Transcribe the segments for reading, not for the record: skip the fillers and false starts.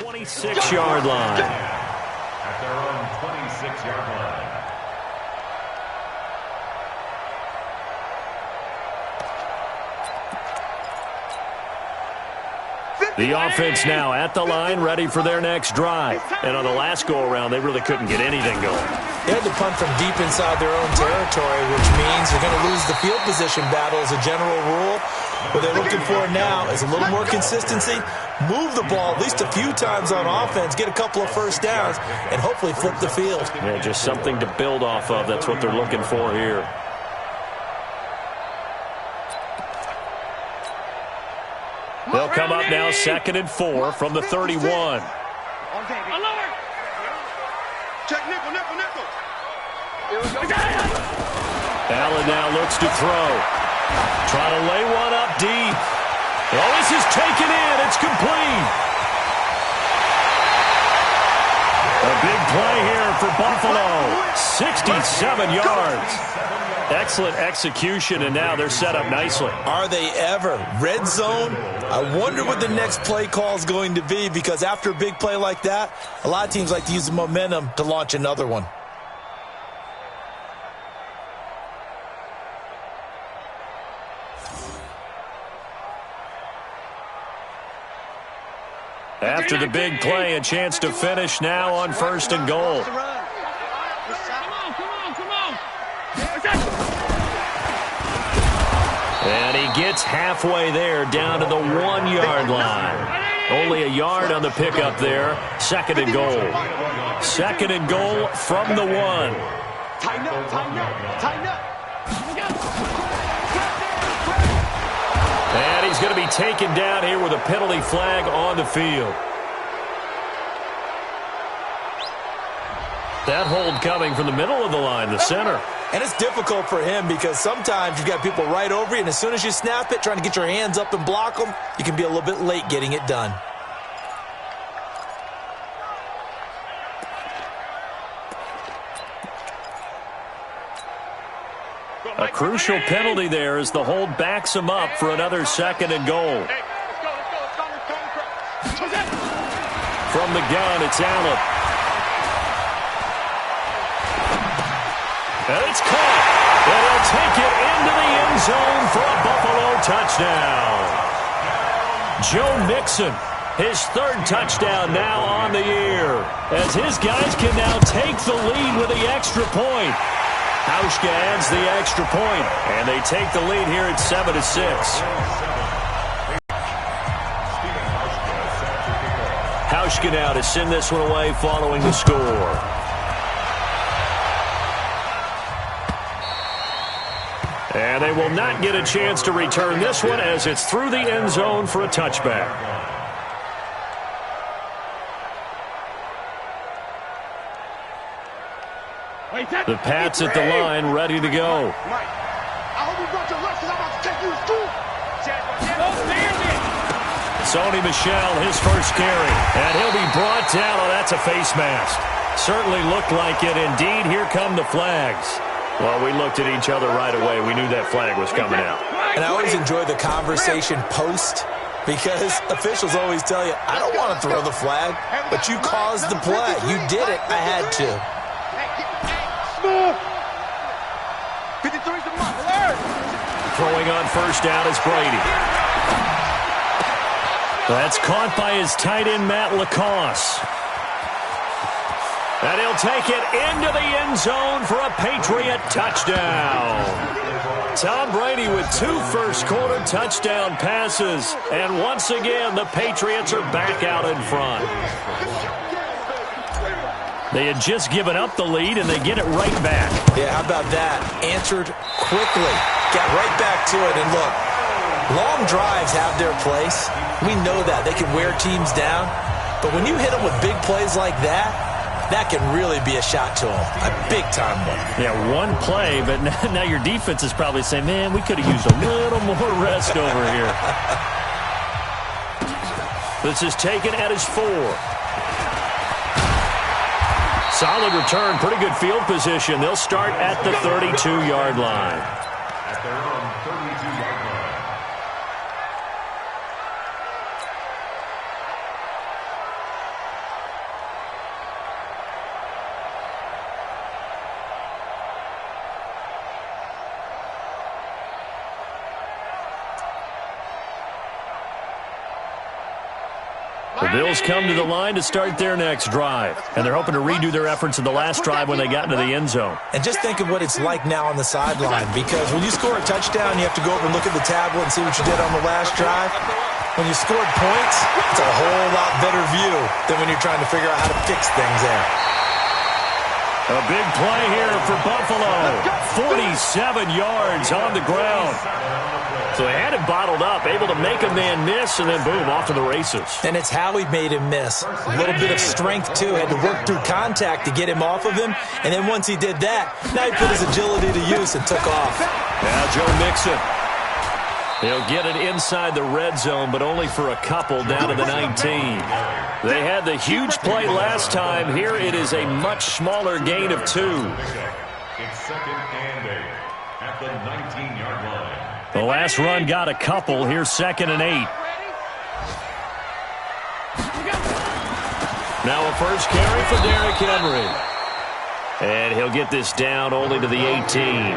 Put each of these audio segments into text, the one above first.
26-yard line. At their own 26-yard line. The offense now at the line, ready for their next drive. And on the last go-around, they really couldn't get anything going. They had to punt from deep inside their own territory, which means they're going to lose the field position battle as a general rule. What they're looking for now is a little more consistency, move the ball at least a few times on offense, get a couple of first downs, and hopefully flip the field. Yeah, just something to build off of. That's what they're looking for here. They'll come up now 2nd and 4 from the 31. Check nickel. Allen now looks to throw. Trying to lay one up deep. Oh, this is taken in. It's complete. A big play here for Buffalo. 67 yards. Excellent execution, and now they're set up nicely. Are they ever? Red zone? I wonder what the next play call is going to be, because after a big play like that, a lot of teams like to use the momentum to launch another one. After the big play, a chance to finish now on 1st and goal. And he gets halfway there, down to the 1-yard line. Only a yard on the pickup there. 2nd and goal. 2nd and goal from the 1. Tighten up. And he's going to be taken down here with a penalty flag on the field. That hold coming from the middle of the line, the center. And it's difficult for him because sometimes you've got people right over you, and as soon as you snap it, trying to get your hands up and block them, you can be a little bit late getting it done. A crucial penalty there as the hold backs him up for another 2nd and goal. From the gun, it's Allen. And it's caught. And he'll take it into the end zone for a Buffalo touchdown. Joe Mixon, his 3rd touchdown now on the year, as his guys can now take the lead with the extra point. Hauschka adds the extra point, and they take the lead here at 7-6. Hauschka now to send this one away following the score. And they will not get a chance to return this one as it's through the end zone for a touchback. The Pats at the line, ready to go. Sony Michel, his first carry. And he'll be brought down. Oh, that's a face mask. Certainly looked like it. Indeed, here come the flags. Well, we looked at each other right away. We knew that flag was coming out. And I always enjoy the conversation post, because officials always tell you, I don't want to throw the flag, but you caused the play. You did it. I had to. Throwing on 1st down is Brady. That's caught by his tight end, Matt LaCosse. And he'll take it into the end zone for a Patriot touchdown. Tom Brady with 2 first-quarter touchdown passes. And once again, the Patriots are back out in front. They had just given up the lead, and they get it right back. Yeah, how about that? Answered quickly. Got right back to it. And look, long drives have their place. We know that. They can wear teams down. But when you hit them with big plays like that, that can really be a shot to them. A big-time one. Yeah, one play, but now your defense is probably saying, man, we could have used a little more rest over here. This is taken at his 4. Solid return, pretty good field position. They'll start at the 32-yard line. At their own 32-yard line. The Bills come to the line to start their next drive, and they're hoping to redo their efforts in the last drive when they got into the end zone. And just think of what it's like now on the sideline, because when you score a touchdown, you have to go over and look at the tablet and see what you did on the last drive. When you scored points, it's a whole lot better view than when you're trying to figure out how to fix things there. A big play here for Buffalo. 47 yards on the ground. So they had him bottled up, able to make a man miss, and then boom, off to the races. And it's how he made him miss. A little bit of strength, too. Had to work through contact to get him off of him. And then once he did that, now he put his agility to use and took off. Now Joe Mixon. He'll get it inside the red zone, but only for a couple down to the 19. They had the huge play last time. Here it is a much smaller gain of 2. It's second and 8 at the 19-yard line. The last run got a couple. Here's 2nd and 8. Now a first carry for Derrick Henry. And he'll get this down only to the 18.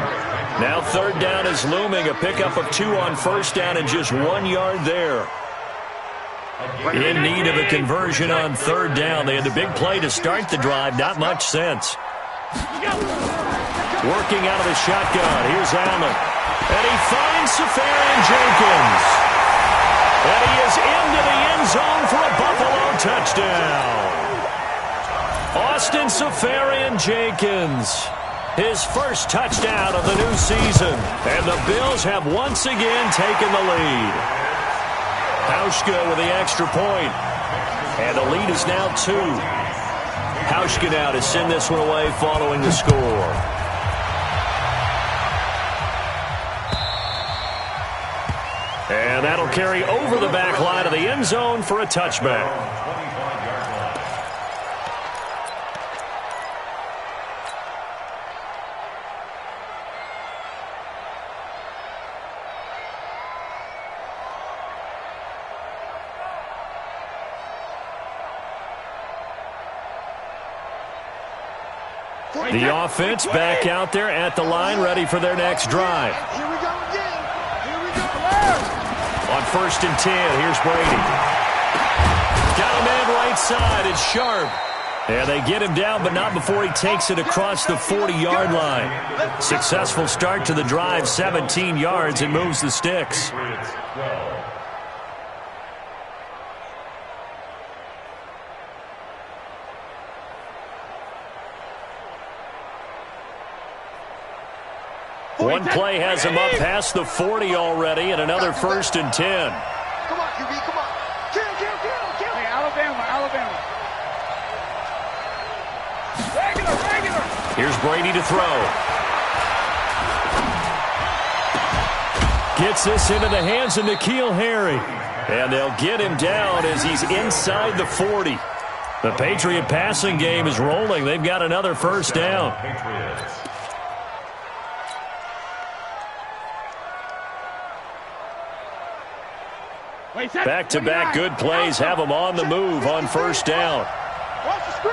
Now 3rd down is looming. A pickup of 2 on 1st down and just 1 yard there. In need of a conversion on 3rd down. They had the big play to start the drive. Not much sense. Working out of the shotgun. Here's Allen. And he finds Safarian-Jenkins. And he is into the end zone for a Buffalo touchdown. Austin Safarian-Jenkins, his first touchdown of the new season. And the Bills have once again taken the lead. Hauschka with the extra point. And the lead is now 2. Hauschka now to send this one away following the score. And that'll carry over the back line of the end zone for a touchback. The offense back out there at the line, ready for their next drive. Here we go again. Here we go. On 1st and 10, here's Brady. Got a man right side. It's Sharp. And they get him down, but not before he takes it across the 40-yard line. Successful start to the drive, 17 yards, and moves the sticks. One play has him up past the 40 already, and another 1st and 10. Come on, QB, come on. Kill. Hey, Alabama. Regular. Here's Brady to throw. Gets this into the hands of N'Keal Harry. And they'll get him down as he's inside the 40. The Patriot passing game is rolling. They've got another 1st down. Back-to-back good plays have them on the move on 1st down. Watch the screen.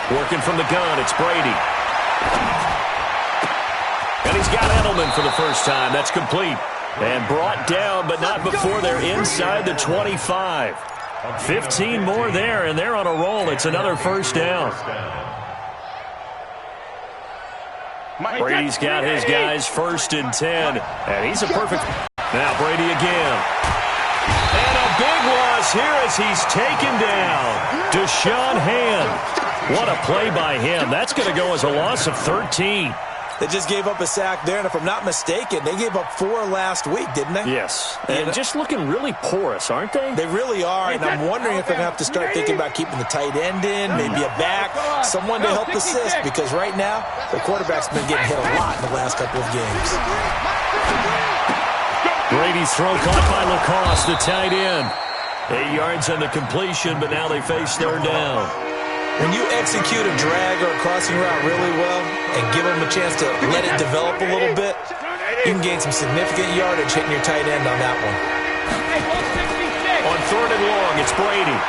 Working from the gun, it's Brady. And he's got Edelman for the first time. That's complete. And brought down, but not before they're inside the 25. 15 more there, and they're on a roll. It's another 1st down. Brady's got his guys 1st and 10, and he's a perfect. Now Brady again. And a big loss here as he's taken down. Deshaun Hand. What a play by him. That's going to go as a loss of 13. They just gave up a sack there, and if I'm not mistaken, they gave up 4 last week, didn't they? Yes. And just looking really porous, aren't they? They really are, and I'm wondering if they're going to have to start thinking about keeping the tight end in, maybe a back, someone to help assist, because right now, the quarterback's been getting hit a lot in the last couple of games. Brady's throw caught by Lacoste, the tight end. 8 yards on the completion, but now they face 3rd down. When you execute a drag or a crossing route really well and give them a chance to let it develop a little bit, you can gain some significant yardage hitting your tight end on that one. On 3rd and long, it's Brady.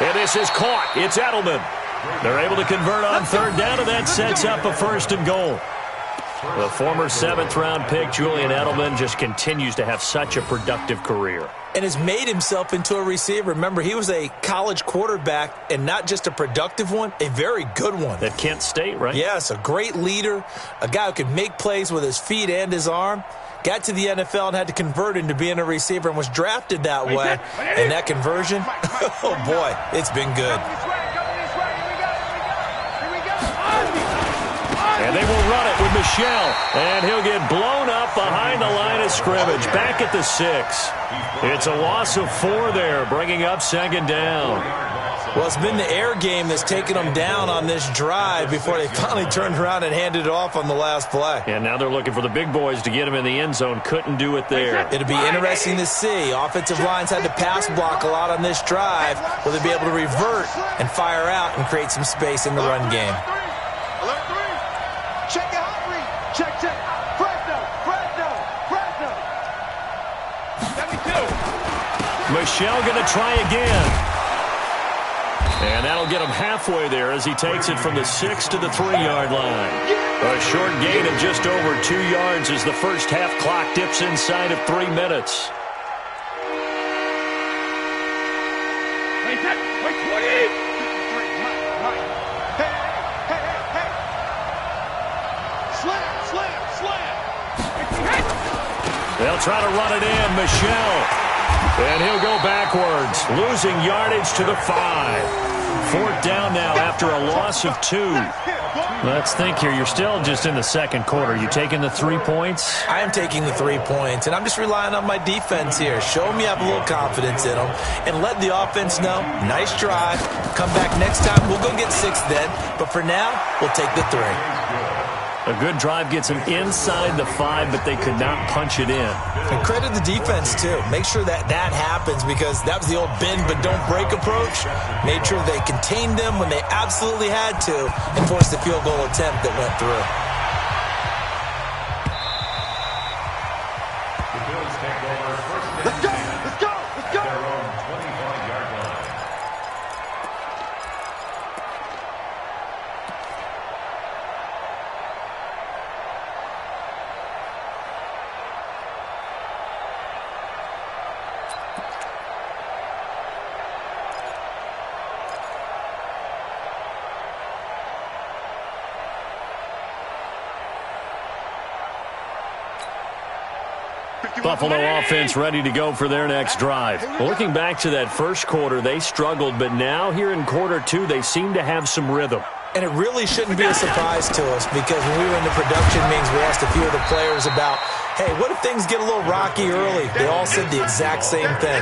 And this is caught. It's Edelman. They're able to convert on 3rd down, and that sets up a 1st and goal. The former 7th-round pick, Julian Edelman, just continues to have such a productive career. And has made himself into a receiver. Remember, he was a college quarterback, and not just a productive one, a very good one. At Kent State, right? Yes, a great leader, a guy who could make plays with his feet and his arm. Got to the NFL and had to convert into being a receiver and was drafted that way. And that conversion, oh boy, it's been good. And they will run it with Michel. And he'll get blown up behind the line of scrimmage. Back at the 6. It's a loss of 4 there, bringing up 2nd down. Well, it's been the air game that's taken them down on this drive before they finally turned around and handed it off on the last play. And now they're looking for the big boys to get him in the end zone. Couldn't do it there. It'll be interesting to see. Offensive lines had to pass block a lot on this drive. Will they be able to revert and fire out and create some space in the run game? Check it out, Reed. Check. Fresno. 72. Michel going to try again. And that'll get him halfway there as he takes it from the 6 to the 3-yard line. A short gain of just over 2 yards as the first half clock dips inside of 3 minutes. Wait, 20. Slam. They'll try to run it in. Michel. And he'll go backwards, losing yardage to the 5. 4th down now after a loss of 2. Let's think here. You're still just in the 2nd quarter. You taking the 3 points? I am taking the 3 points, and I'm just relying on my defense here. Show them you have a little confidence in them, and let the offense know, nice drive. Come back next time. We'll go get 6 then. But for now, we'll take the 3. A good drive gets them inside the 5, but they could not punch it in. And credit the defense, too. Make sure that happens, because that was the old bend but don't break approach. Made sure they contained them when they absolutely had to and forced the field goal attempt that went through. The Bills take over first and Let's go. at their own 25-yard line. Buffalo offense ready to go for their next drive. Looking back to that first quarter, they struggled, but now here in quarter 2, they seem to have some rhythm. And it really shouldn't be a surprise to us, because when we were in the production meetings, we asked a few of the players about, hey, what if things get a little rocky early? They all said the exact same thing.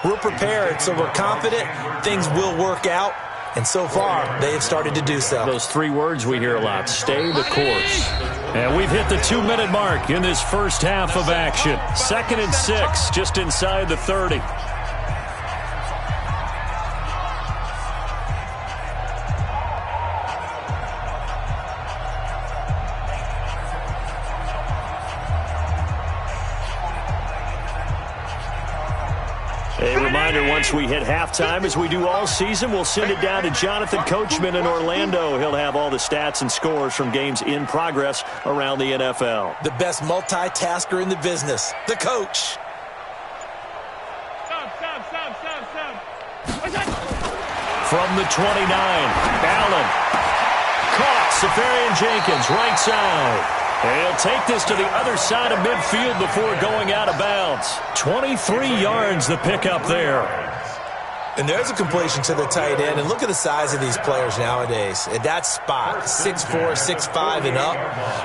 We're prepared, so we're confident things will work out. And so far, they have started to do so. Those 3 words we hear a lot, stay the course. And we've hit the 2-minute mark in this first half of action. 2nd and 6, just inside the 30. A reminder, once we hit halftime, as we do all season, we'll send it down to Jonathan Coachman in Orlando. He'll have all the stats and scores from games in progress around the NFL. The best multitasker in the business, the coach. From the 29, Allen. Caught, Safarian Jenkins, right side. And he'll take this to the other side of midfield before going out of bounds. 23 yards the pickup there. And there's a completion to the tight end. And look at the size of these players nowadays. At that spot, 6'4", 6'5", and up.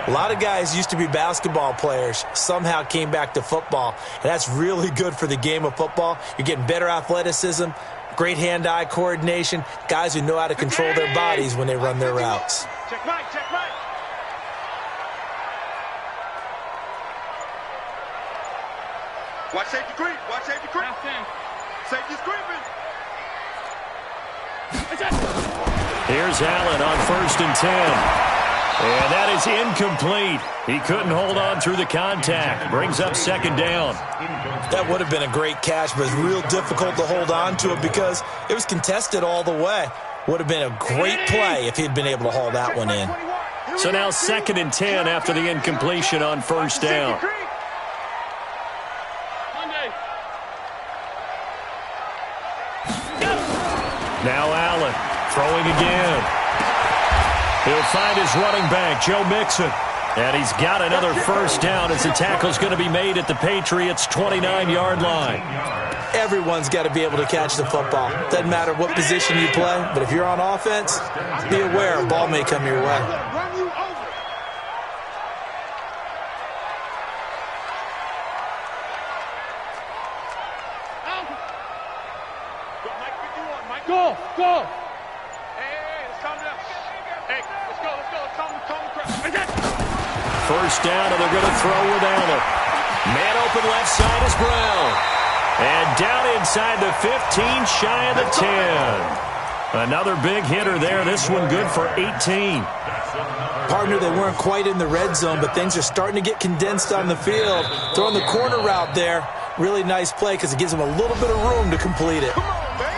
A lot of guys used to be basketball players, somehow came back to football. And that's really good for the game of football. You're getting better athleticism, great hand-eye coordination, guys who know how to control their bodies when they run their routes. Check right. Watch safety creep. Safety's creeping. Here's Allen on 1st and 10. And that is incomplete. He couldn't hold on through the contact. Brings up 2nd down. That would have been a great catch, but it's real difficult to hold on to it because it was contested all the way. Would have been a great play if he'd been able to haul that one in. So now 2nd and 10 after the incompletion on first down. Now Allen throwing again. He'll find his running back, Joe Mixon. And he's got another first down as the tackle's going to be made at the Patriots' 29-yard line. Everyone's got to be able to catch the football. Doesn't matter what position you play, but if you're on offense, be aware a ball may come your way. Go! Go! Hey, let's calm down. Hey, let's go. First down, and they're going to throw with Allen. Man open left side is Brown. And down inside the 15, shy of the 10. Another big hitter there. This one good for 18. Partner, they weren't quite in the red zone, but things are starting to get condensed on the field. Throwing the corner route there. Really nice play because it gives them a little bit of room to complete it.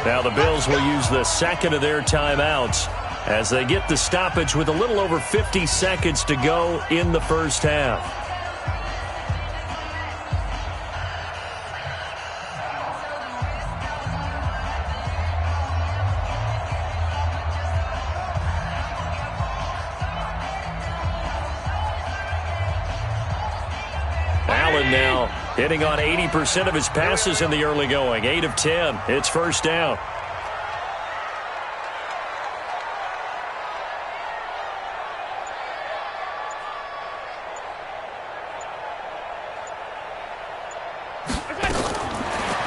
Now the Bills will use the second of their timeouts as they get the stoppage with a little over 50 seconds to go in the first half. Allen now hitting on 80% of his passes in the early going. 8 of 10. It's first down.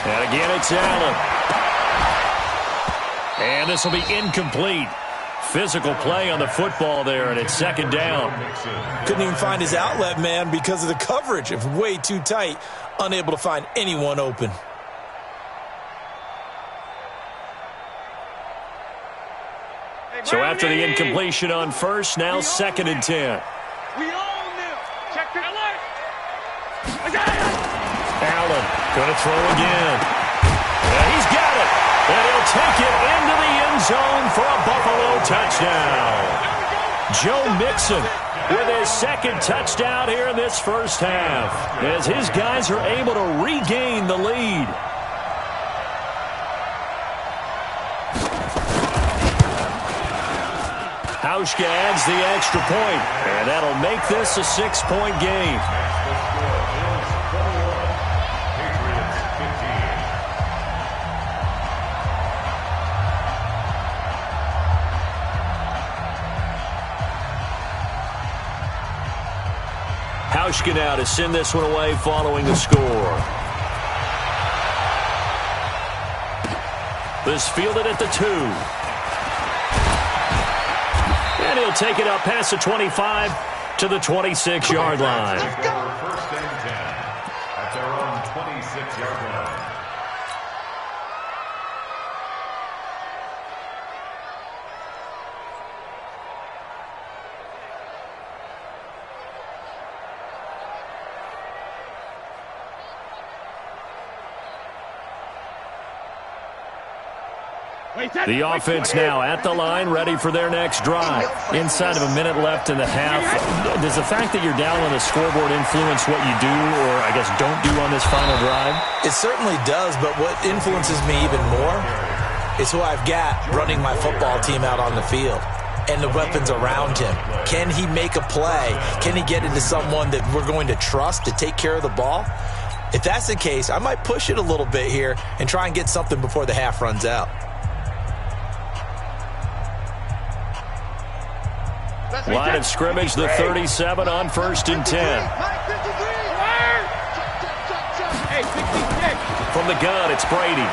And again, it's Allen. And this will be incomplete. Physical play on the football there, and it's second down. Couldn't even find his outlet, man, because of the coverage. It's way too tight. Unable to find anyone open. So after the incompletion on first, now 2nd and 10. We own them. Check the alert. Allen going to throw again. And he's got it. And he'll take it into the end zone for a Buffalo touchdown. Joe Mixon with his second touchdown here in this first half as his guys are able to regain the lead. Hauschka adds the extra point, and that'll make this a 6-point game. Hauschka now to send this one away following the score. This fielded at the 2. And he'll take it up past the 25 to the 26-yard line. First and 10 at their own 26-yard line. The offense now at the line, ready for their next drive. Inside of a minute left in the half, does the fact that you're down on the scoreboard influence what you do, or I guess don't do on this final drive? It certainly does, but what influences me even more is who I've got running my football team out on the field and the weapons around him. Can he make a play? Can he get into someone that we're going to trust to take care of the ball? If that's the case, I might push it a little bit here and try and get something before the half runs out. Line of scrimmage, the 37 on 1st and 10. From the gun, it's Brady.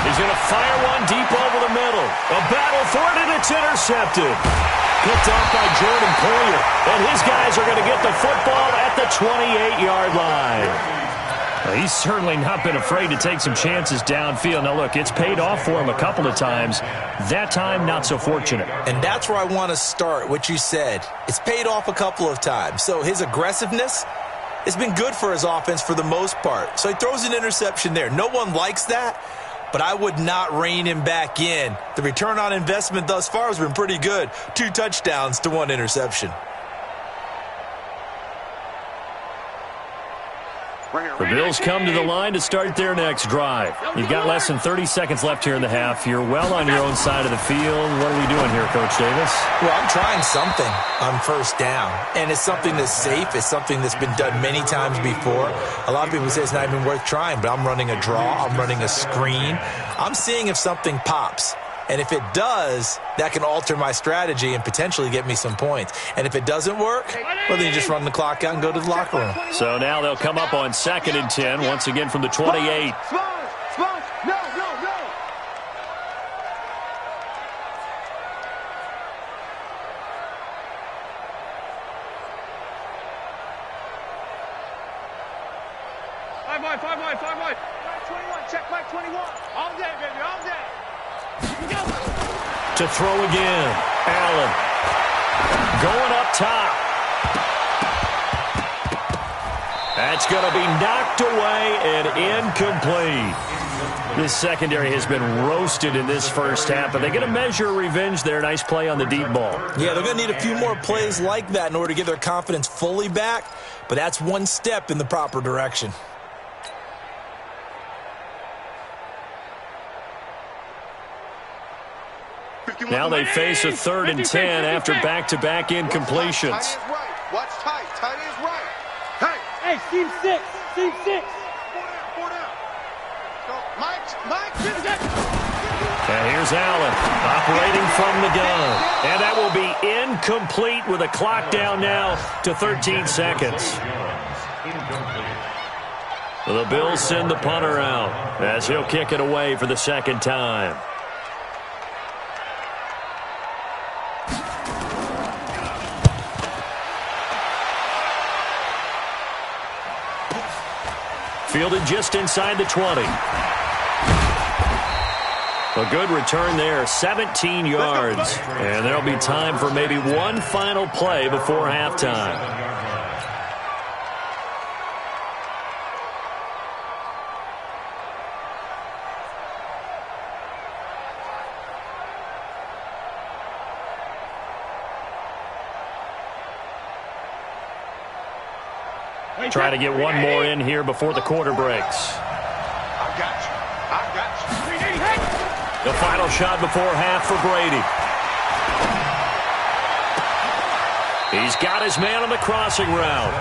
He's going to fire one deep over the middle. A battle for it, and it's intercepted. Picked off by Jordan Poyer. And his guys are going to get the football at the 28-yard line. He's certainly not been afraid to take some chances downfield. Now, look, it's paid off for him a couple of times. That time, not so fortunate. And that's where I want to start, what you said. It's paid off a couple of times. So his aggressiveness has been good for his offense for the most part. So he throws an interception there. No one likes that, but I would not rein him back in. The return on investment thus far has been pretty good. 2 touchdowns to 1 interception. The Bills come to the line to start their next drive. You've got less than 30 seconds left here in the half. You're well on your own side of the field. What are we doing here, Coach Davis? Well, I'm trying something on first down, and it's something that's safe. It's something that's been done many times before. A lot of people say it's not even worth trying, but I'm running a draw. I'm running a screen. I'm seeing if something pops. And if it does, that can alter my strategy and potentially get me some points. And if it doesn't work, well, then you just run the clock out and go to the locker room. So now they'll come up on 2nd and 10, once again from the 28. No. Five wide. 21, check back 21. All day, baby, all day. To throw again. Allen. Going up top. That's going to be knocked away and incomplete. This secondary has been roasted in this first half, but they're going to measure revenge there. Nice play on the deep ball. Yeah, they're going to need a few more plays like that in order to get their confidence fully back, but that's one step in the proper direction. Now they face a 3rd and 10 after back-to-back incompletions. Watch tight. Tight is right. Hey, team 6. Four down. Go. Mike. And here's Allen operating from the gun. And that will be incomplete with a clock down now to 13 seconds. The Bills send the punter out as he'll kick it away for the second time. Fielded just inside the 20. A good return there, 17 yards. And there'll be time for maybe one final play before halftime. Try to get one more in here before the quarter breaks. I got you. The final shot before half for Brady. He's got his man on the crossing route.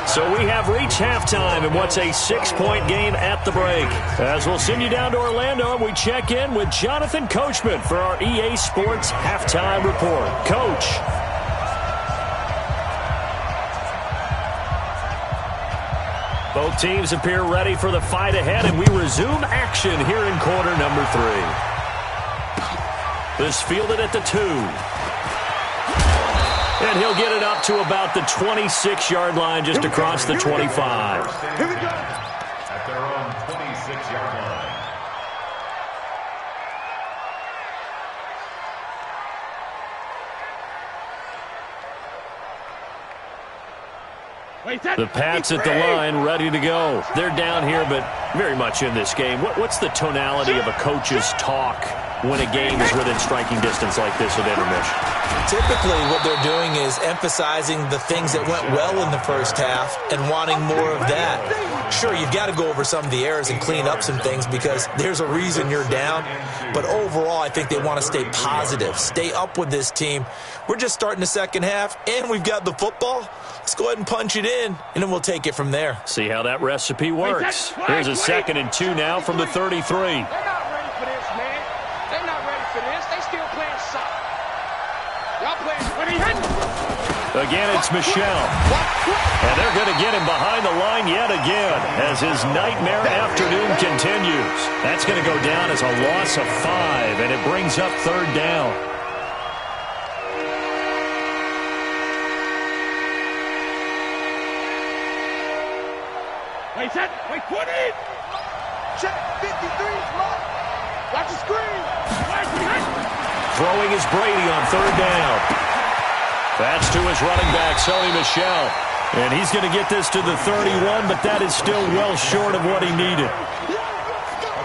So we have reached halftime in what's a 6-point game at the break. As we'll send you down to Orlando, we check in with Jonathan Coachman for our EA Sports Halftime Report. Coach. Both teams appear ready for the fight ahead, and we resume action here in quarter number 3. This fielded at the 2. And he'll get it up to about the 26-yard line, just across the 25. Here we go. At their own 26-yard line. The Pats at the line, ready to go. They're down here, but very much in this game. What's the tonality of a coach's talk when a game is within striking distance like this at intermission? Typically, what they're doing is emphasizing the things that went well in the first half and wanting more of that. Sure, you've got to go over some of the errors and clean up some things because there's a reason you're down. But overall, I think they want to stay positive, stay up with this team. We're just starting the second half, and we've got the football. Let's go ahead and punch it in, and then we'll take it from there. See how that recipe works. Here's a 2nd and 2 now from the 33. They're not ready for this, man. They're not ready for this. They still playing soft. Y'all playing. Again, it's Michelle. And they're going to get him behind the line yet again as his nightmare afternoon continues. That's going to go down as a loss of 5, and it brings up 3rd down. Wait, 20. Check 53, Mark. Watch the screen. Throwing is Brady on 3rd down. That's to his running back, Sony Michel. And he's going to get this to the 31, but that is still well short of what he needed.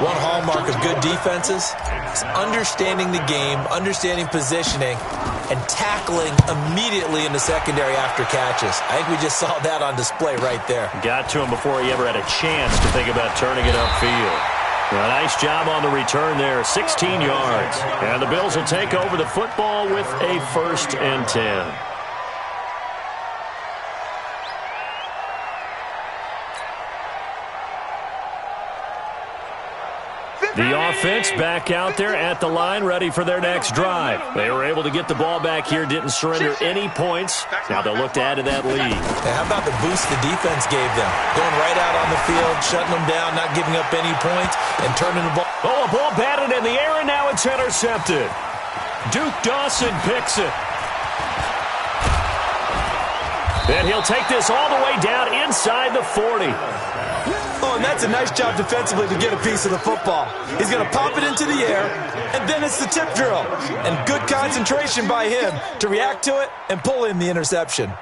One hallmark of good defenses is understanding the game, understanding positioning, and tackling immediately in the secondary after catches. I think we just saw that on display right there. Got to him before he ever had a chance to think about turning it upfield. A nice job on the return there, 16 yards. And the Bills will take over the football with a 1st and 10. The offense back out there at the line, ready for their next drive. They were able to get the ball back here, didn't surrender any points. Now they'll look to add to that lead. And how about the boost the defense gave them? Going right out on the field, shutting them down, not giving up any points, and turning the ball. Oh, a ball batted in the air, and now it's intercepted. Duke Dawson picks it. And he'll take this all the way down inside the 40. Oh, and that's a nice job defensively to get a piece of the football. He's going to pop it into the air, and then it's the tip drill. And good concentration by him to react to it and pull in the interception.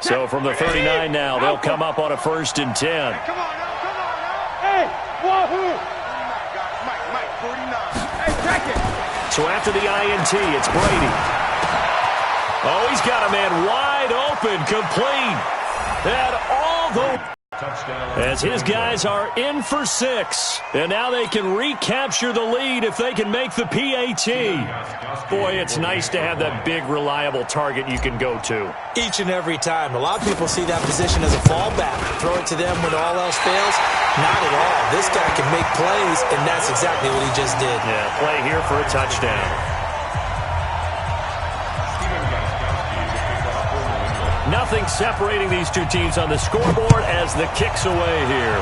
So from the 39 now, they'll come up on a 1st and 10. Hey, come on now. Hey, wahoo! Mike, 49. Hey, check it. So after the INT, it's Brady. Oh, he's got a man wide open, complete. And all the... As his guys are in for 6. And now they can recapture the lead if they can make the PAT. Boy, it's nice to have that big, reliable target you can go to. Each and every time. A lot of people see that position as a fallback. Throw it to them when all else fails. Not at all. This guy can make plays, and that's exactly what he just did. Yeah, play here for a touchdown. Nothing separating these two teams on the scoreboard as the kick's away here.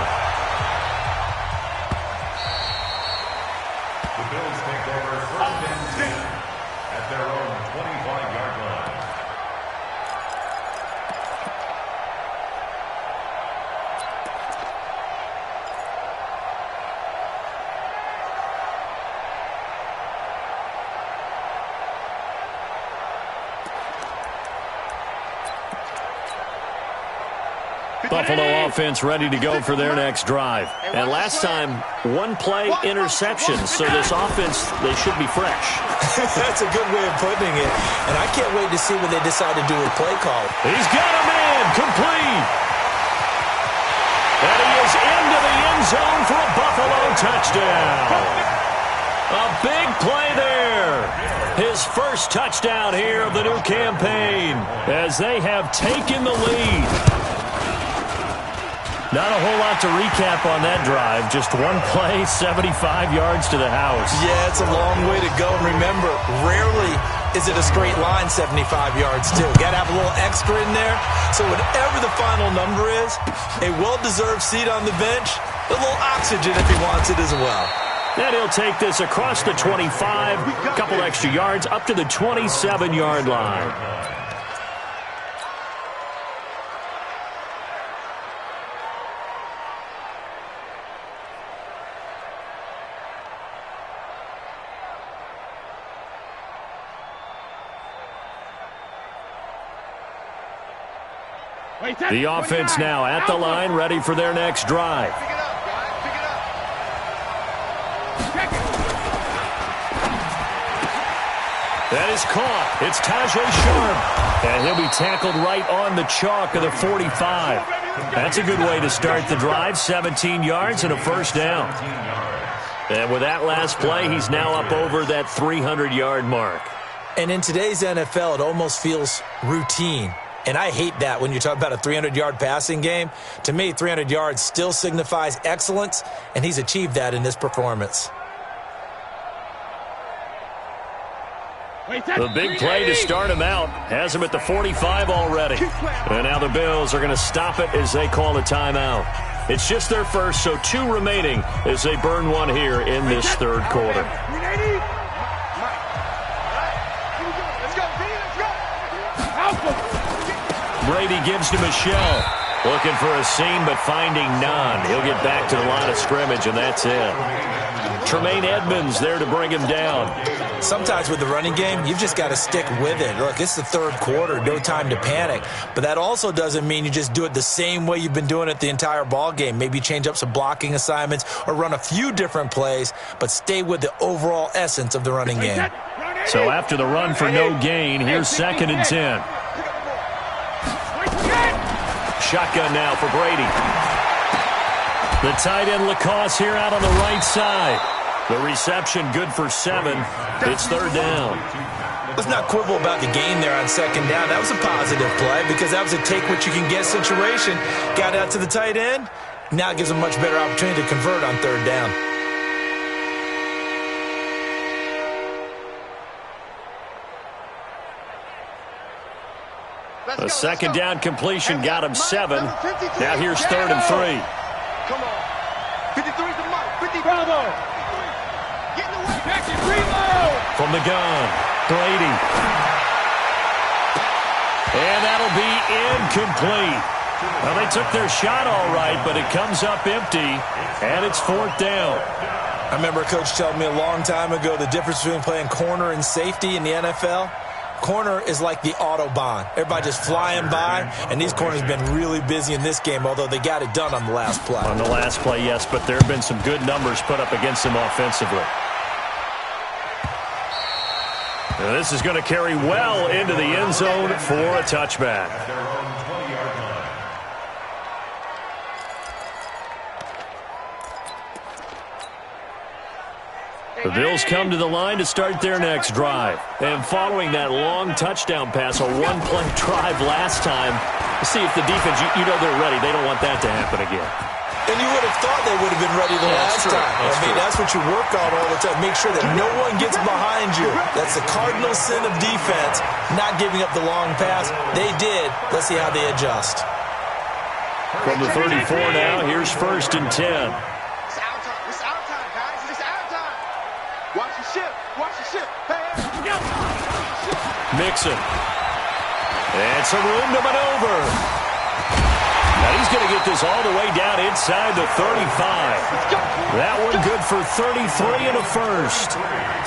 The Bills take over 1st and 10 at their own 25-yard line. Buffalo offense ready to go for their next drive. And last time, 1-play interception. So this offense, they should be fresh. That's a good way of putting it. And I can't wait to see what they decide to do with play call. He's got a man complete. And he is into the end zone for a Buffalo touchdown. A big play there. His first touchdown here of the new campaign as they have taken the lead. Not a whole lot to recap on that drive. Just one play, 75 yards to the house. Yeah, it's a long way to go. And remember, rarely is it a straight line 75 yards, too. Got to have a little extra in there. So whatever the final number is, a well-deserved seat on the bench, a little oxygen if he wants it as well. And he'll take this across the 25, a couple extra yards, up to the 27-yard line. The offense now at the line, ready for their next drive. Pick it up, guys. Pick it up. Check it. That is caught. It's Tajay Sharp. And he'll be tackled right on the chalk of the 45. That's a good way to start the drive. 17 yards and a 1st down. And with that last play, he's now up over that 300-yard mark. And in today's NFL, it almost feels routine. And I hate that when you talk about a 300-yard passing game. To me, 300 yards still signifies excellence, and he's achieved that in this performance. The big play to start him out has him at the 45 already. And now the Bills are going to stop it as they call a timeout. It's just their first, so 2 remaining as they burn one here in this 3rd quarter. Brady gives to Michelle. Looking for a seam, but finding none. He'll get back to the line of scrimmage, and that's it. Tremaine Edmonds there to bring him down. Sometimes with the running game, you've just got to stick with it. Look, it's the third quarter, no time to panic. But that also doesn't mean you just do it the same way you've been doing it the entire ball game. Maybe change up some blocking assignments or run a few different plays, but stay with the overall essence of the running game. So after the run for no gain, here's 2nd and 10. Shotgun now for Brady. The tight end Lacoste here out on the right side. The reception good for 7. It's 3rd down. Let's not quibble about the gain there on 2nd down. That was a positive play because that was a take-what-you-can-get situation. Got out to the tight end. Now it gives them a much better opportunity to convert on 3rd down. A 2nd down completion got him 7. Now here's 3rd and 3. Come on. 53's the mark. 50. Bravo. Get in the way. Reload. From the gun, Brady. And that'll be incomplete. Well, they took their shot all right, but it comes up empty, and it's 4th down. I remember a coach telling me a long time ago the difference between playing corner and safety in the NFL. Corner is like the Autobahn. Everybody just flying by, and these corners have been really busy in this game, although they got it done on the last play. On the last play, yes, but there have been some good numbers put up against them offensively. Now this is going to carry well into the end zone for a touchback. The Bills come to the line to start their next drive. And following that long touchdown pass, a one-play drive last time, see if the defense, you know they're ready. They don't want that to happen again. And you would have thought they would have been ready the last time. That's what you work on all the time. Make sure that no one gets behind you. That's the cardinal sin of defense, not giving up the long pass. They did. Let's see how they adjust. From the 34 now, here's 1st and 10. Watch the ship. Watch the ship. Mixon. And some room to maneuver. Now he's going to get this all the way down inside the 35. That one good for 33 and a first.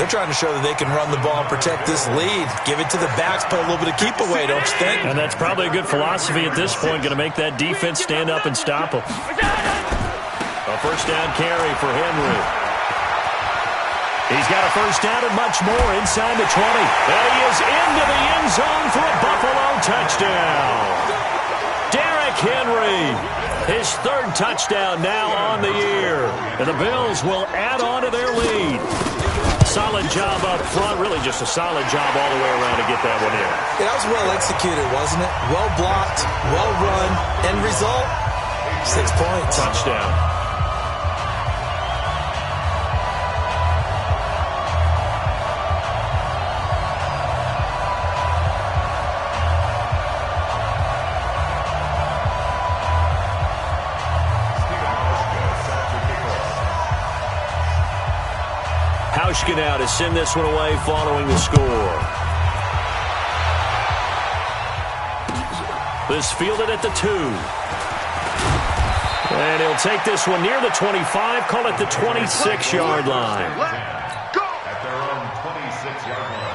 They're trying to show that they can run the ball, protect this lead. Give it to the backs, play a little bit of keep away, don't you think? And that's probably a good philosophy at this point. Going to make that defense stand up and stop them. A 1st down carry for Henry. He's got a 1st down and much more inside the 20. And he is into the end zone for a Buffalo touchdown. Derrick Henry, his 3rd touchdown now on the year. And the Bills will add on to their lead. Solid job up front, really just a solid job all the way around to get that one in. That was well executed, wasn't it? Well blocked, well run. End result, 6 points. Touchdown. Now to send this one away following the score. This fielded at the 2. And he'll take this one near the 25, call it the 26-yard line. Go! At their own 26-yard line.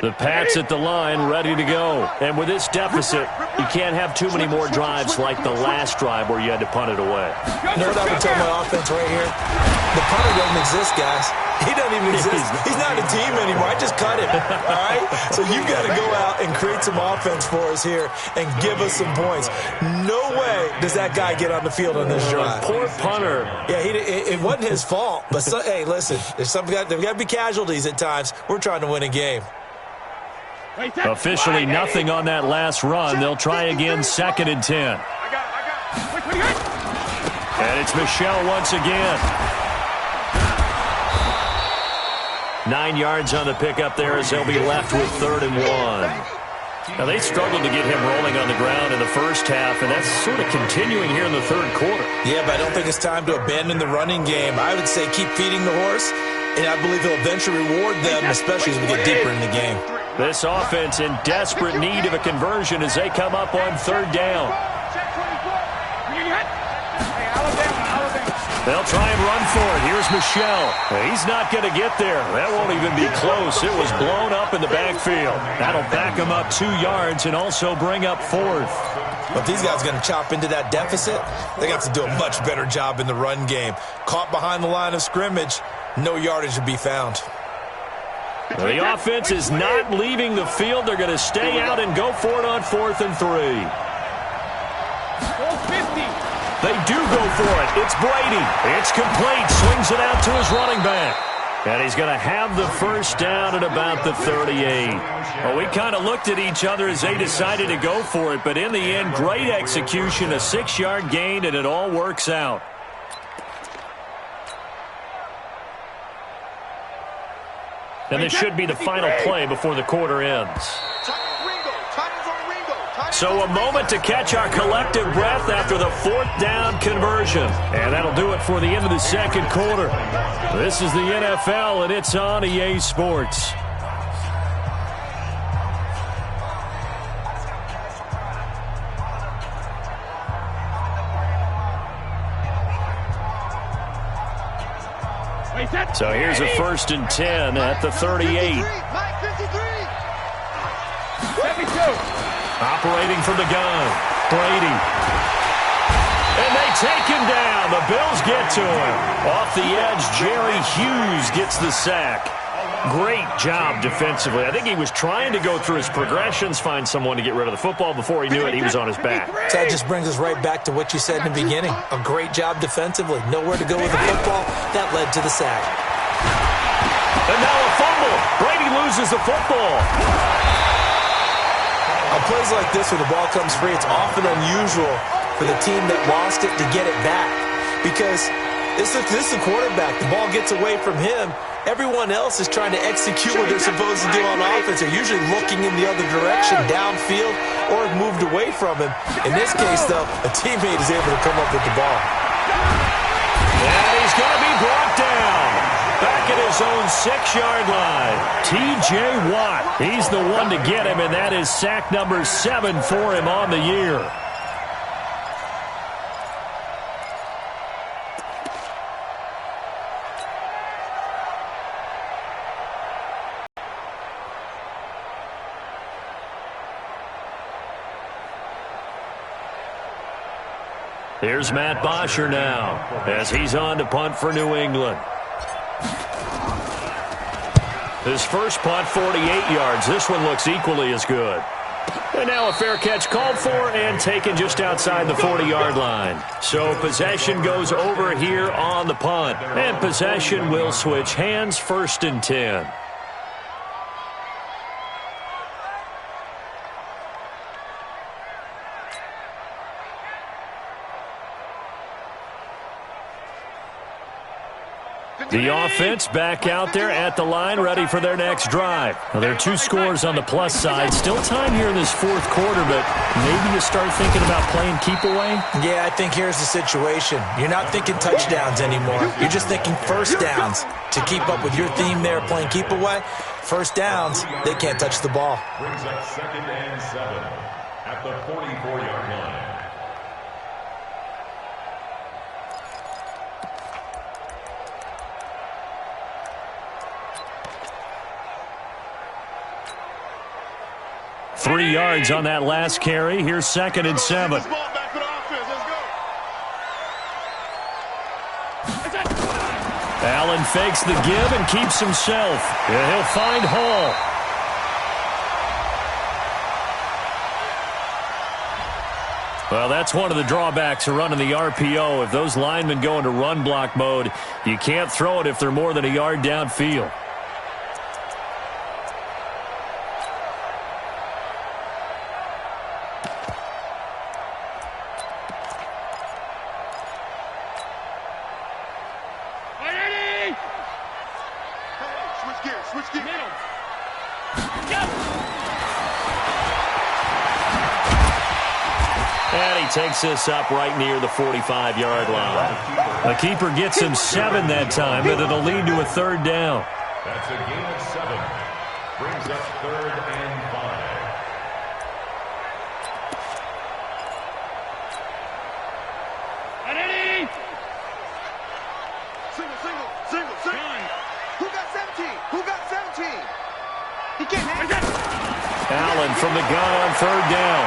The Pats at the line, ready to go. And with this deficit, you can't have too many more drives like the last drive where you had to punt it away. You know what I would tell my offense right here? The punter doesn't exist, guys. He doesn't even exist. He's not a team anymore. I just cut him, all right? So you've got to go out and create some offense for us here and give us some points. No way does that guy get on the field on this drive. Poor punter. Yeah, it wasn't his fault. But, hey, listen, there's got to be casualties at times. We're trying to win a game. Officially nothing on that last run. They'll try again, 2nd and 10. And it's Michel once again. 9 yards on the pickup there as they'll be left with 3rd and 1. Now, they struggled to get him rolling on the ground in the first half, and that's sort of continuing here in the 3rd quarter. Yeah, but I don't think it's time to abandon the running game. I would say keep feeding the horse, and I believe he'll eventually reward them, especially as we get deeper in the game. This offense in desperate need of a conversion as they come up on third down. They'll try and run for it. Here's Michel. He's not going to get there. That won't even be close. It was blown up in the backfield. That'll back him up 2 yards and also bring up fourth. But these guys are going to chop into that deficit. They got to do a much better job in the run game. Caught behind the line of scrimmage, no yardage to be found. The offense is not leaving the field. They're going to stay out and go for it on 4th and 3. They do go for it. It's Brady. It's complete. Swings it out to his running back. And he's going to have the first down at about the 38. Well, we kind of looked at each other as they decided to go for it. But in the end, great execution, a 6-yard gain, and it all works out. And this should be the final play before the quarter ends. So a moment to catch our collective breath after the 4th down conversion. And that'll do it for the end of the second quarter. This is the NFL, and it's on EA Sports. So here's a 1st and 10 at the 38. Operating from the gun, Brady. And they take him down. The Bills get to him. Off the edge, Jerry Hughes gets the sack. Great job defensively. I think he was trying to go through his progressions, find someone to get rid of the football. Before he knew it, he was on his back. So that just brings us right back to what you said in the beginning. A great job defensively. Nowhere to go with the football. That led to the sack. And now a fumble. Brady loses the football. On plays like this where the ball comes free, it's often unusual for the team that lost it to get it back. Because this is the quarterback. The ball gets away from him. Everyone else is trying to execute what they're supposed to do on offense. They're usually looking in the other direction, downfield, or have moved away from him. In this case, though, a teammate is able to come up with the ball. And he's going to be brought down. Back at his own 6-yard line. T.J. Watt. He's the one to get him, and that is sack number 7 for him on the year. Here's Matt Bosher now as he's on to punt for New England. His first punt, 48 yards. This one looks equally as good. And now a fair catch called for and taken just outside the 40-yard line. So possession goes over here on the punt. And possession will switch hands, 1st and 10. The offense back out there at the line, ready for their next drive. Now, there are 2 scores on the plus side. Still time here in this 4th quarter, but maybe you start thinking about playing keep away? Yeah, I think here's the situation. You're not thinking touchdowns anymore. You're just thinking first downs. To keep up with your theme there, playing keep away, first downs, they can't touch the ball. Brings up 2nd and 7 at the 44-yard line. Three yards on that last carry. Here's 2nd and 7. Allen fakes the give and keeps himself. Yeah, he'll find Hall. Well, that's one of the drawbacks of running the RPO. If those linemen go into run block mode, you can't throw it if they're more than a yard downfield. Takes this up right near the 45-yard line. The keeper gets him 7 that time, but it'll lead to a 3rd down. That's a gain of 7. brings up 3rd and 5. Single. Who got 17? He can't hang it. Allen from the gun on 3rd down.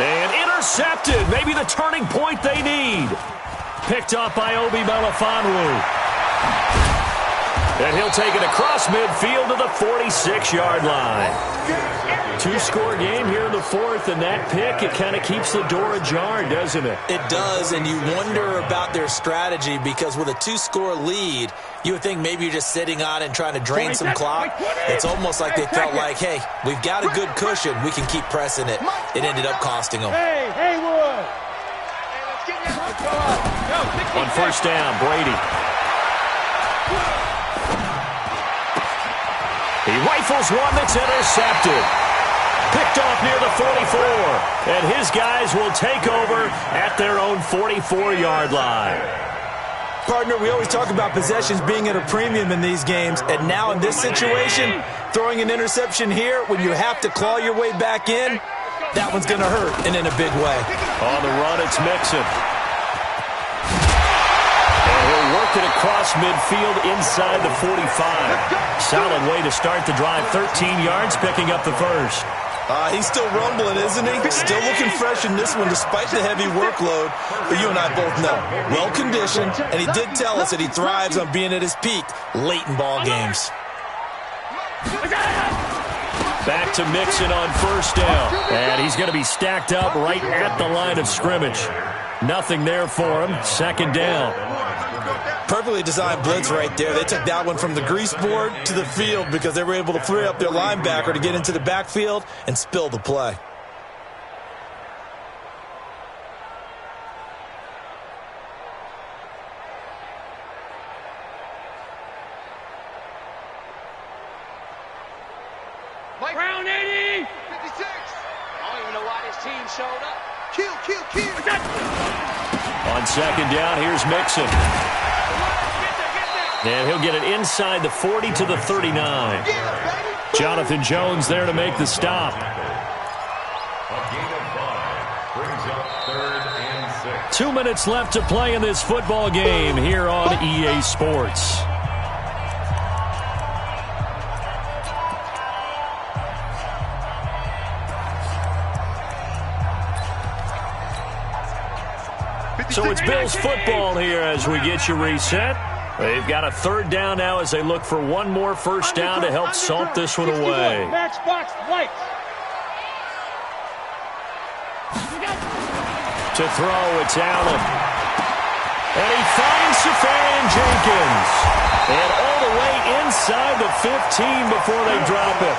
And intercepted. Maybe the turning point they need. Picked up by Obi Melifonwu. And he'll take it across midfield to the 46-yard line. 2-score game here in the 4th, and that pick, it kind of keeps the door ajar, doesn't it? It does, and you wonder about their strategy because with a 2-score lead, you would think maybe you're just sitting on it and trying to drain some clock. It's almost like they felt like, hey, we've got a good cushion. We can keep pressing it. It ended up costing them. Hey, Wood. On 1st down, Brady. He rifles one that's intercepted. Picked off near the 44. And his guys will take over at their own 44-yard line. Partner, we always talk about possessions being at a premium in these games. And now in this situation, throwing an interception here when you have to claw your way back in, that one's going to hurt, and in a big way. On the run, it's Mixon. Work it across midfield inside the 45. Solid way to start the drive. 13 yards, picking up the first. He's still rumbling, isn't he? Still looking fresh in this one despite the heavy workload. But you and I both know, well-conditioned, and he did tell us that he thrives on being at his peak late in ball games. Back to Mixon on 1st down. And he's going to be stacked up right at the line of scrimmage. Nothing there for him. 2nd down. Perfectly designed blitz right there. They took that one from the grease board to the field because they were able to free up their linebacker to get into the backfield and spill the play. Round 80. 56. I don't even know why this team showed up. Kill. On 2nd down, here's Mixon. And he'll get it inside the 40 to the 39. Jonathan Jones there to make the stop. A gain of 5 brings up 3rd and 6. 2 minutes left to play in this football game here on EA Sports. So it's Bills football here as we get you reset. They've got a 3rd down now as they look for one more 1st down to help salt this one away. Max box, white. To throw, it's Allen. And he finds Safarian Jenkins. And all the way inside the 15 before they drop it.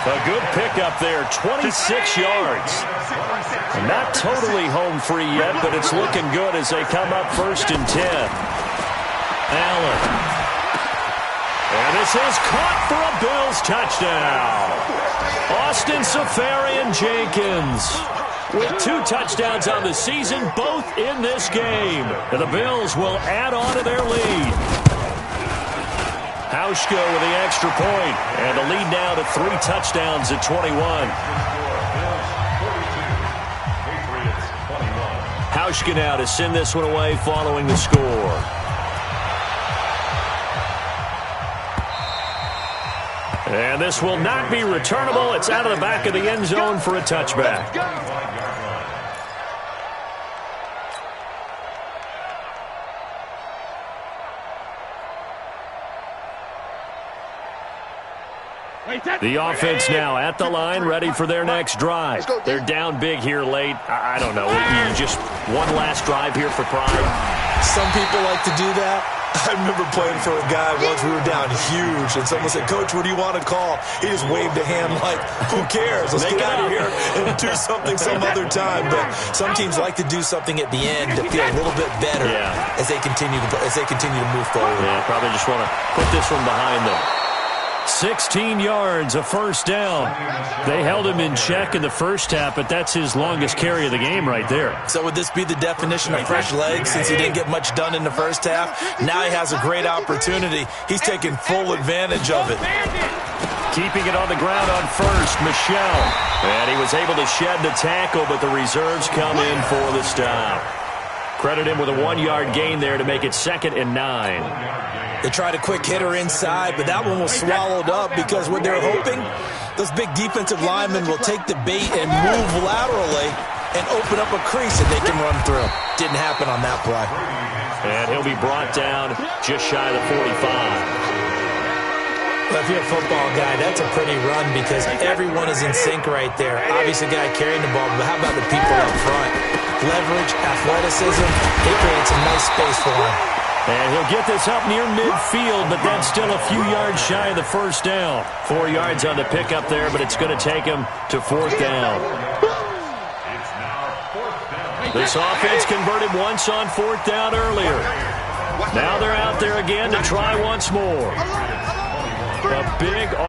A good pickup there, 26 yards. Not totally home free yet, but it's looking good as they come up 1st and 10. Allen. And this is caught for a Bills touchdown. Austin Safarian Jenkins with 2 touchdowns on the season, both in this game. And the Bills will add on to their lead. Hauschka with the extra point, and the lead now to 3 touchdowns at 21. Hauschka now to send this one away following the score. And this will not be returnable. It's out of the back of the end zone for a touchback. The offense now at the line, ready for their next drive. They're down big here late. I don't know. You just one last drive here for pride. Some people like to do that. I remember playing for a guy once. We were down huge, and someone said, "Coach, what do you want to call?" He just waved a hand like, "Who cares? Let's get out of here and do something some other time." But some teams like to do something at the end to feel a little bit better as they continue to move forward. Yeah, probably just want to put this one behind them. 16 yards, a first down. They held him in check in the first half, but that's his longest carry of the game right there. So would this be the definition of fresh legs since he didn't get much done in the first half? Now he has a great opportunity. He's taking full advantage of it. Keeping it on the ground on first, Michel. And he was able to shed the tackle, but the reserves come in for the stop. Credit him with a 1-yard gain there to make it 2nd and 9. They tried a quick hitter inside, but that one was swallowed up because what they're hoping, those big defensive linemen will take the bait and move laterally and open up a crease that they can run through. Didn't happen on that play. And he'll be brought down just shy of the 45. Well, if you're a football guy, that's a pretty run because everyone is in sync right there. Obviously, the guy carrying the ball, but how about the people up front? Leverage, athleticism, they create some nice space for him. And he'll get this up near midfield, but that's still a few yards shy of the first down. 4 yards on the pickup there, but it's going to take him to 4th down. This offense converted once on 4th down earlier. Now they're out there again to try once more. A big